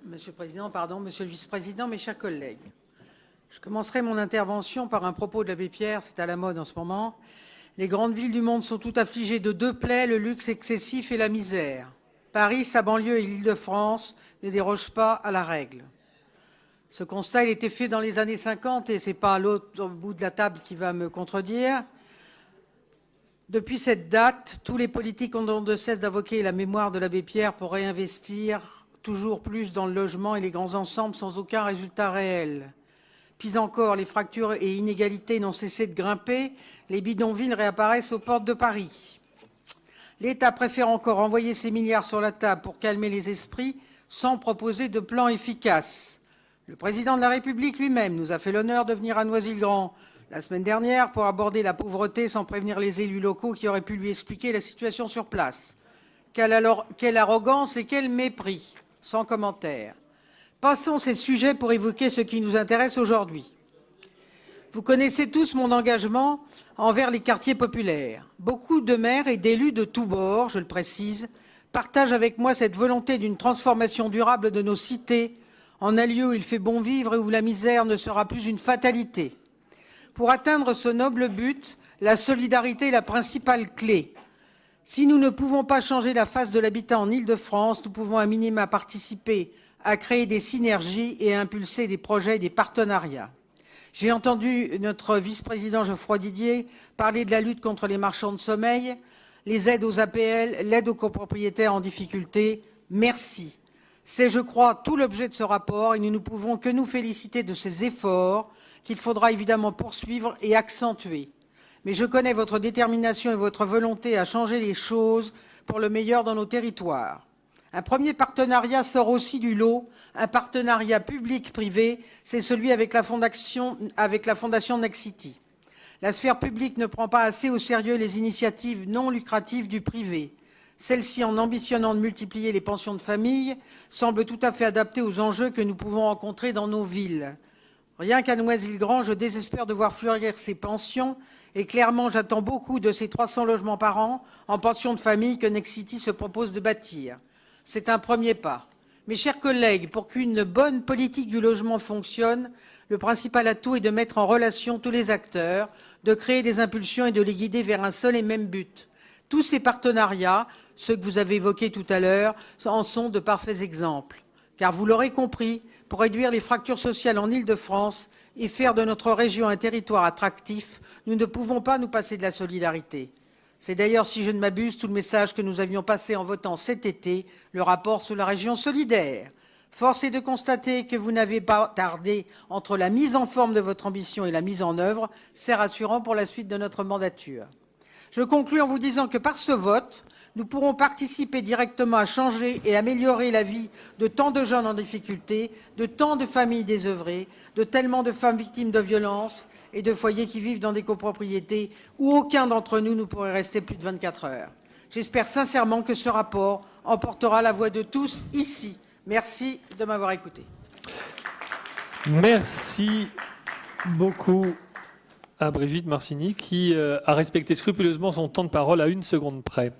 Monsieur le Président, Monsieur le Vice-président, mes chers collègues. Je commencerai mon intervention par un propos de l'abbé Pierre, c'est à la mode en ce moment. Les grandes villes du monde sont toutes affligées de deux plaies, le luxe excessif et la misère. Paris, sa banlieue et l'Île-de-France ne dérogent pas à la règle. Ce constat, il était fait dans les années 50 et ce n'est pas l'autre bout de la table qui va me contredire. Depuis cette date, tous les politiques ont de cesse d'invoquer la mémoire de l'abbé Pierre pour réinvestir toujours plus dans le logement et les grands ensembles sans aucun résultat réel. Puis encore, les fractures et inégalités n'ont cessé de grimper, les bidonvilles réapparaissent aux portes de Paris. L'État préfère encore envoyer ses milliards sur la table pour calmer les esprits sans proposer de plan efficace. Le président de la République lui-même nous a fait l'honneur de venir à Noisy-le-Grand la semaine dernière pour aborder la pauvreté sans prévenir les élus locaux qui auraient pu lui expliquer la situation sur place. Quelle arrogance et quel mépris, sans commentaire. Passons ces sujets pour évoquer ce qui nous intéresse aujourd'hui. Vous connaissez tous mon engagement envers les quartiers populaires. Beaucoup de maires et d'élus de tous bords, je le précise, partagent avec moi cette volonté d'une transformation durable de nos cités en un lieu où il fait bon vivre et où la misère ne sera plus une fatalité. Pour atteindre ce noble but, la solidarité est la principale clé. Si nous ne pouvons pas changer la face de l'habitat en Île-de-France, nous pouvons à minima participer à créer des synergies et à impulser des projets et des partenariats. J'ai entendu notre vice-président Geoffroy Didier parler de la lutte contre les marchands de sommeil, les aides aux APL, l'aide aux copropriétaires en difficulté. Merci. C'est, je crois, tout l'objet de ce rapport et nous ne pouvons que nous féliciter de ces efforts qu'il faudra évidemment poursuivre et accentuer. Mais je connais votre détermination et votre volonté à changer les choses pour le meilleur dans nos territoires. Un premier partenariat sort aussi du lot, un partenariat public-privé, c'est celui avec la Fondation Nexity. La sphère publique ne prend pas assez au sérieux les initiatives non lucratives du privé. Celle-ci, en ambitionnant de multiplier les pensions de famille, semble tout à fait adaptée aux enjeux que nous pouvons rencontrer dans nos villes. Rien qu'à Noisy-le-Grand, je désespère de voir fleurir ces pensions et clairement, j'attends beaucoup de ces 300 logements par an en pension de famille que Nexity se propose de bâtir. C'est un premier pas. Mes chers collègues, pour qu'une bonne politique du logement fonctionne, le principal atout est de mettre en relation tous les acteurs, de créer des impulsions et de les guider vers un seul et même but. Tous ces partenariats, ceux que vous avez évoqués tout à l'heure, en sont de parfaits exemples. Car vous l'aurez compris, pour réduire les fractures sociales en Île-de-France et faire de notre région un territoire attractif, nous ne pouvons pas nous passer de la solidarité. C'est d'ailleurs, si je ne m'abuse, tout le message que nous avions passé en votant cet été le rapport sur la région solidaire. Force est de constater que vous n'avez pas tardé entre la mise en forme de votre ambition et la mise en œuvre. C'est rassurant pour la suite de notre mandature. Je conclus en vous disant que par ce vote, nous pourrons participer directement à changer et améliorer la vie de tant de jeunes en difficulté, de tant de familles désœuvrées, de tellement de femmes victimes de violences et de foyers qui vivent dans des copropriétés où aucun d'entre nous ne pourrait rester plus de 24 heures. J'espère sincèrement que ce rapport emportera la voix de tous ici. Merci de m'avoir écouté. Merci beaucoup à Brigitte Marcini qui a respecté scrupuleusement son temps de parole à 1 seconde près.